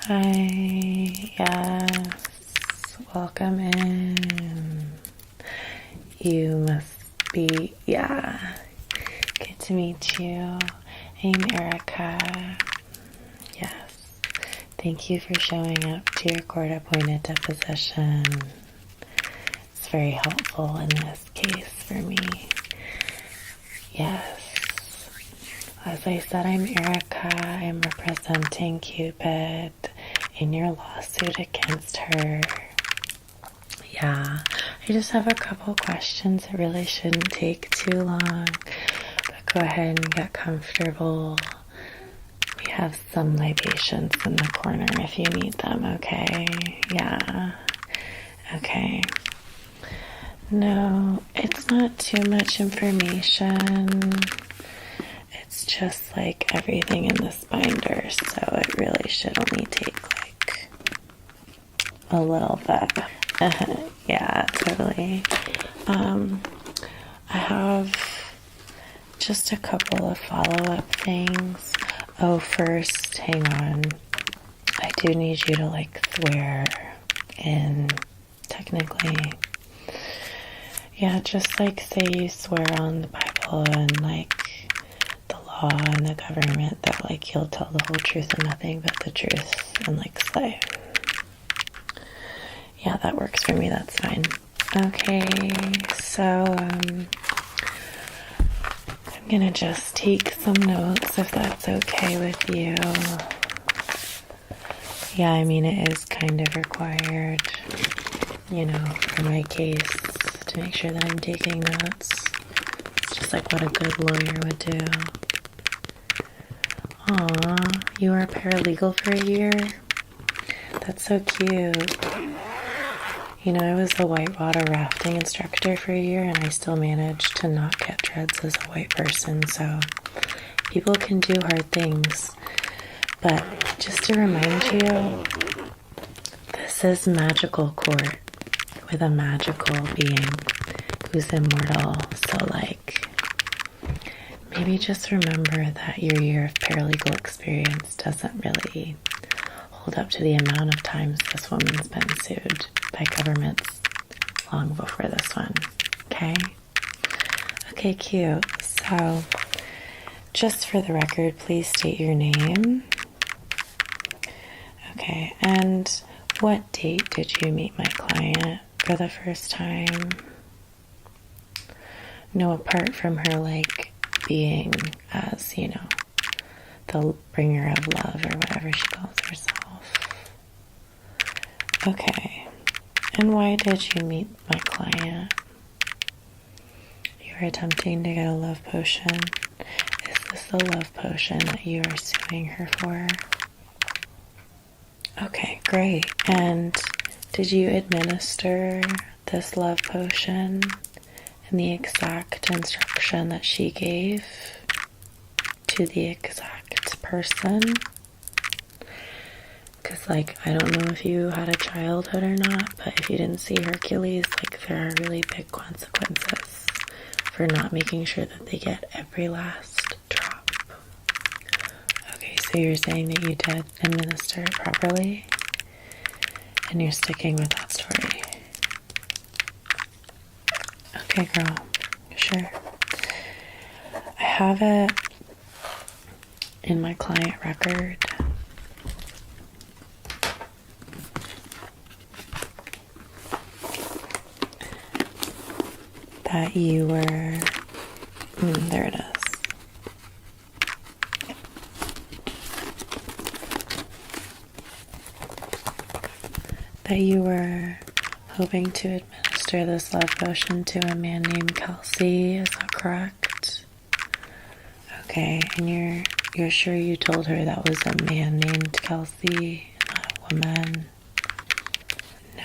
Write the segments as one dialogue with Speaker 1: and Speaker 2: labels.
Speaker 1: Hi, yes, welcome in. You must be, yeah, good to meet you. I'm Erica. Yes, thank you for showing up to your court-appointed deposition. It's very helpful in this case for me. Yes. As I said, I'm Erica. I'm representing Cupid in your lawsuit against her. Yeah, I just have a couple questions. It really shouldn't take too long, but go ahead and get comfortable. We have some libations in the corner if you need them, okay? Yeah. Okay. No, it's not too much information. It's just like everything in this binder, so it really should only take like a little bit. Yeah, totally. I have just a couple of follow-up things. Oh, first, hang on. I do need you to like swear in, technically. Yeah, just like say you swear on the Bible and like the law and the government that like you'll tell the whole truth and nothing but the truth and like slay. Yeah, that works for me. That's fine. Okay, so I'm gonna just take some notes if that's okay with you. Yeah, I mean, it is kind of required, you know, for my case to make sure that I'm taking notes. It's just like what a good lawyer would do. Aw, you were a paralegal for a year? That's so cute. You know, I was a whitewater rafting instructor for a year and I still managed to not get dreads as a white person, so people can do hard things. But just to remind you, this is magical court with a magical being who's immortal, so like, maybe just remember that your year of paralegal experience doesn't really hold up to the amount of times this woman's been sued by governments long before this one. Okay? Okay, cute. So, just for the record, please state your name. Okay, and what date did you meet my client for the first time? No, apart from her, like, being as, you know, the bringer of love or whatever she calls herself. Okay. And why did you meet my client? You were attempting to get a love potion. Is this the love potion that you are suing her for? Okay, great. And did you administer this love potion in the exact instruction that she gave to the exact person? Because, like, I don't know if you had a childhood or not, but if you didn't see Hercules, like, there are really big consequences for not making sure that they get every last drop. Okay, so you're saying that you did administer it properly, and you're sticking with that story. Okay, girl. Sure. I have it in my client record that you were, there it is. That you were hoping to administer this love potion to a man named Kelsey, is that correct? Okay, and you're sure you told her that was a man named Kelsey, not a woman?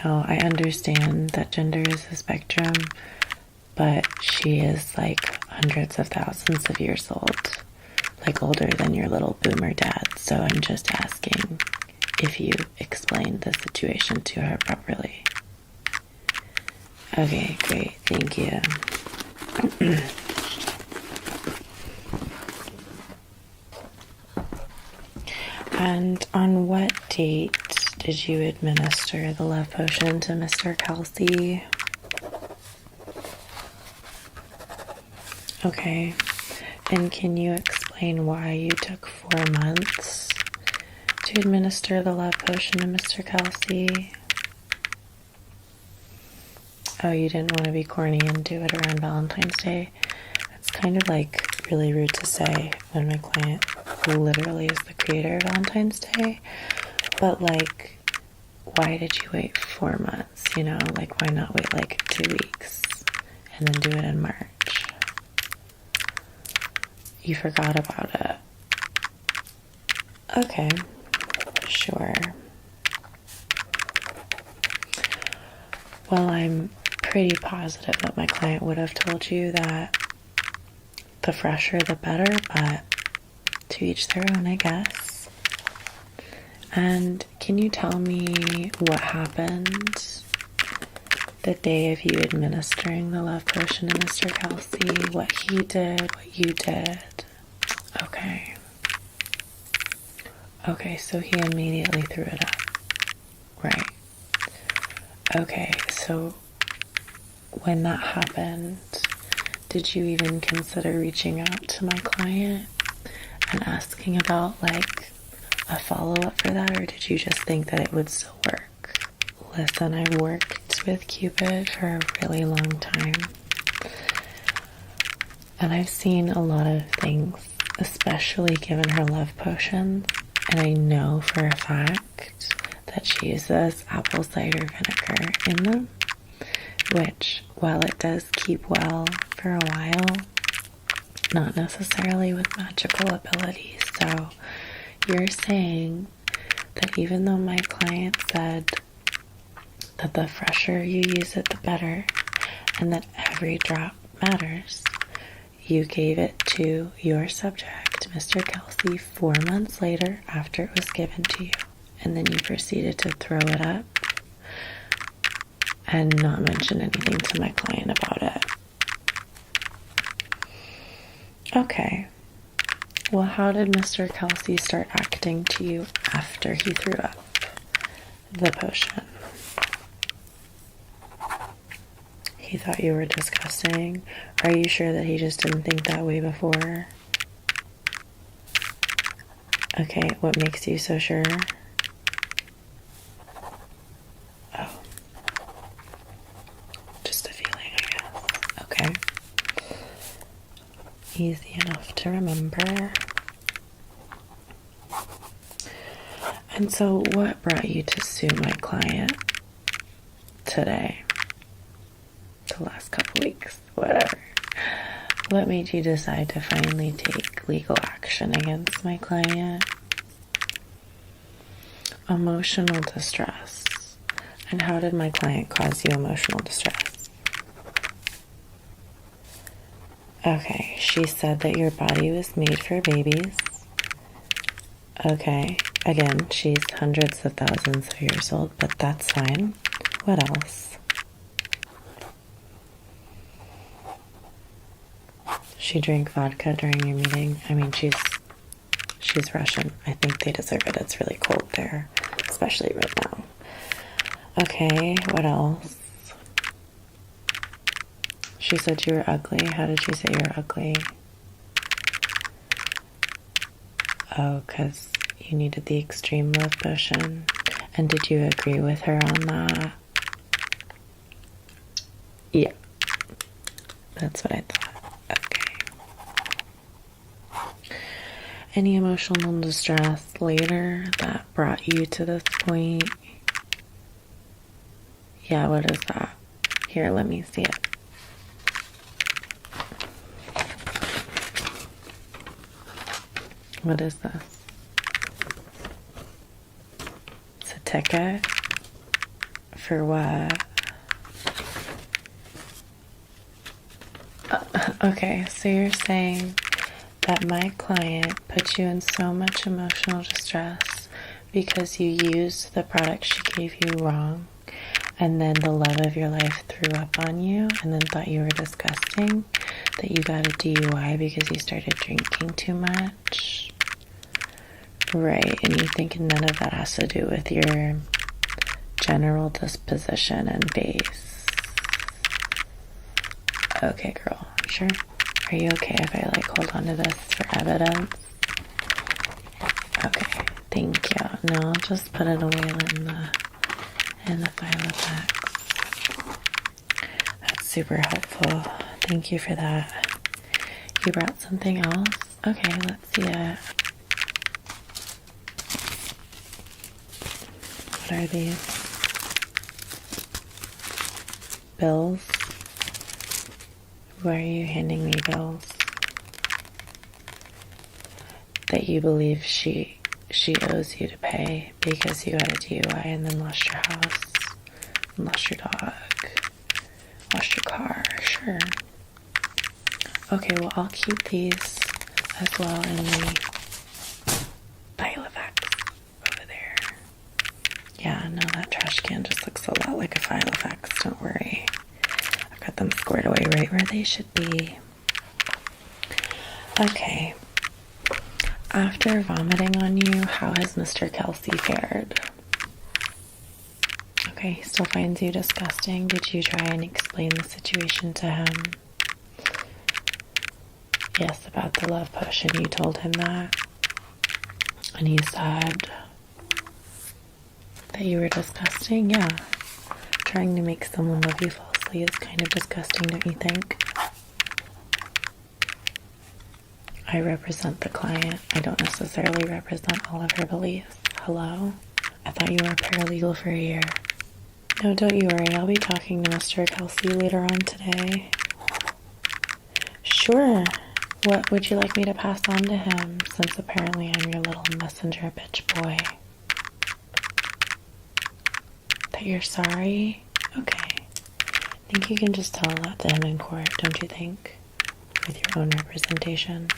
Speaker 1: No, I understand that gender is a spectrum, but she is like hundreds of thousands of years old, like older than your little boomer dad. So I'm just asking if you explained the situation to her properly. Okay, great, thank you. And on what date did you administer the love potion to Mr. Kelsey? Okay. And can you explain why you took 4 months to administer the love potion to Mr. Kelsey? Oh, you didn't want to be corny and do it around Valentine's Day? It's kind of like really rude to say when my client literally is the creator of Valentine's Day. But like, why did you wait 4 months? You know, like, why not wait like 2 weeks and then do it in March? You forgot about it. Okay, sure. Well, I'm pretty positive that my client would have told you that the fresher the better, but to each their own, I guess. And can you tell me what happened the day of you administering the love potion to Mr. Kelsey? What he did, what you did? Okay. Okay, so he immediately threw it up. Right. Okay, so when that happened, did you even consider reaching out to my client and asking about like a follow-up for that, or did you just think that it would still work? Listen, I worked with Cupid for a really long time, and I've seen a lot of things, especially given her love potions, and I know for a fact that she uses apple cider vinegar in them, which, while it does keep well for a while, not necessarily with magical abilities. So you're saying that even though my client said that the fresher you use it, the better, and that every drop matters, you gave it to your subject, Mr. Kelsey, 4 months later after it was given to you, and then you proceeded to throw it up and not mention anything to my client about it. Okay. Well, how did Mr. Kelsey start acting to you after he threw up the potion? He thought you were disgusting. Are you sure that he just didn't think that way before? Okay, what makes you so sure? Oh. Just a feeling, I guess. Okay. Easy enough to remember. And so what brought you to sue my client today? The last couple weeks, whatever. What made you decide to finally take legal action against my client? Emotional distress. And how did my client cause you emotional distress? Okay, she said that your body was made for babies. Okay, again, she's hundreds of thousands of years old, but that's fine. What else? She drank vodka during your meeting. I mean, she's Russian. I think they deserve it. It's really cold there, especially right now. Okay, what else? She said you were ugly. How did she say you were ugly? Oh, because you needed the extreme love potion. And did you agree with her on that? Yeah. That's what I thought. Okay. Any emotional distress later that brought you to this point? Yeah, what is that? Here, let me see it. What is this? It's a ticket? For what? Okay, so you're saying that my client put you in so much emotional distress because you used the product she gave you wrong, and then the love of your life threw up on you and then thought you were disgusting, that you got a DUI because you started drinking too much? Right, and you think none of that has to do with your general disposition and face. Okay, girl, sure. Are you okay if I like hold on to this for evidence? Okay, thank you. No, I'll just put it away in the file of facts. That's super helpful. Thank you for that. You brought something else? Okay, let's see it. What are these? Bills? Why are you handing me bills? That you believe she owes you to pay because you had a DUI and then lost your house, and lost your dog, lost your car. Sure. Okay, well, I'll keep these as well in the pile of facts over there. Yeah, no, that trash can just looks a lot like a file of facts. Don't worry. I've got them squared away right where they should be. Okay. After vomiting on you, how has Mr. Kelsey fared? Okay, he still finds you disgusting. Did you try and explain the situation to him? Yes, about the love potion. You told him that. And he said that you were disgusting? Yeah. Trying to make someone love you falsely is kind of disgusting, don't you think? I represent the client. I don't necessarily represent all of her beliefs. Hello? I thought you were a paralegal for a year. No, don't you worry. I'll be talking to Mr. Kelsey later on today. Sure. What would you like me to pass on to him, since apparently I'm your little messenger bitch boy? That you're sorry? Okay. I think you can just tell that to him in court, don't you think? With your own representation.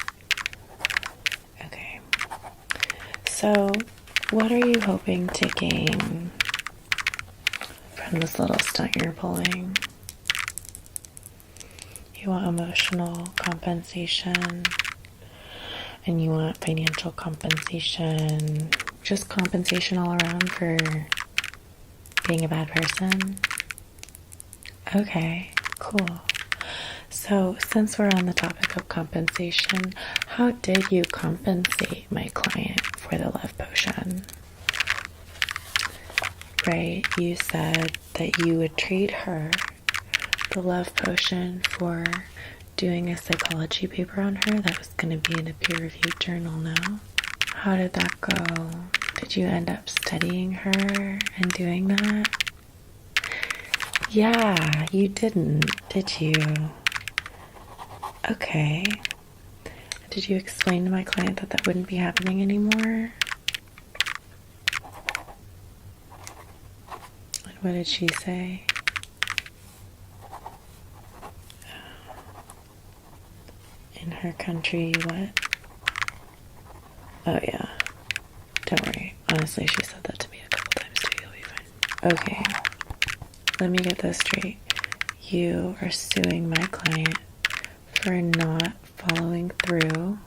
Speaker 1: Okay. So, what are you hoping to gain from this little stunt you're pulling? You want emotional compensation, and you want financial compensation, just compensation all around for being a bad person? Okay, cool. So, since we're on the topic of compensation, how did you compensate my client for the love potion? Right, you said that you would trade her the love potion for doing a psychology paper on her that was going to be in a peer-reviewed journal now. How did that go? Did you end up studying her and doing that? Yeah, you didn't, did you? Okay. Did you explain to my client that that wouldn't be happening anymore? And what did she say? In her country, what? Oh, yeah. Don't worry. Honestly, she said that to me a couple times too. You'll be fine. Okay. Let me get this straight. You are suing my client for not following through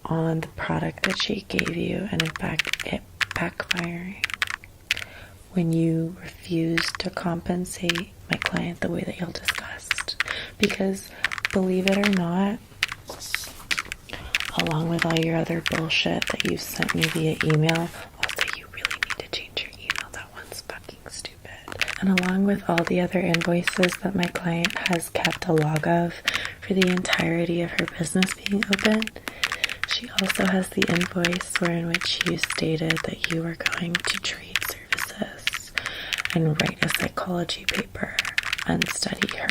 Speaker 1: on the product that she gave you, and in fact, it backfiring when you refused to compensate my client the way that y'all discussed. Because, believe it or not, along with all your other bullshit that you sent me via email, also you really need to change your email. That one's fucking stupid. And along with all the other invoices that my client has kept a log of for the entirety of her business being open, she also has the invoice in which you stated that you were going to trade services and write a psychology paper and study her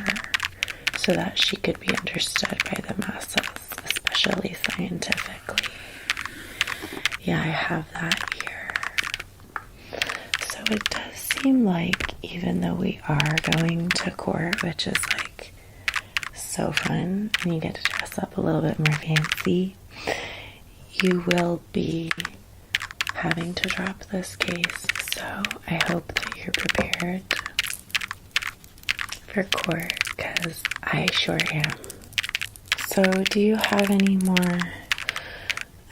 Speaker 1: so that she could be understood by the masses, especially scientifically. Yeah, I have that here. So it does seem like, even though we are going to court, which is like so fun, and you get to dress up a little bit more fancy, you will be having to drop this case. So I hope that you're prepared for court, because I sure am. So do you have any more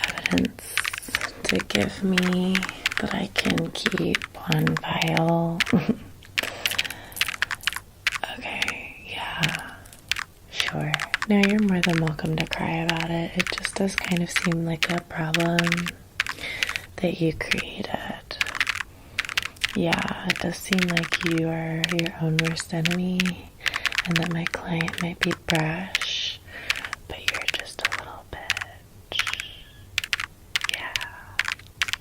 Speaker 1: evidence to give me that I can keep on file? Okay, yeah, sure. No, you're more than welcome to cry about it. It just does kind of seem like a problem that you created. Yeah, it does seem like you are your own worst enemy, and that my client might be brash, but you're just a little bitch. Yeah,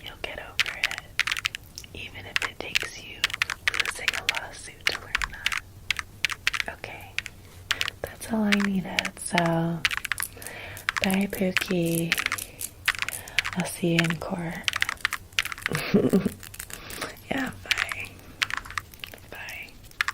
Speaker 1: you'll get over it, even if it takes you losing a lawsuit to learn that. Okay, that's all I needed, so bye, Pookie. I'll see you in court.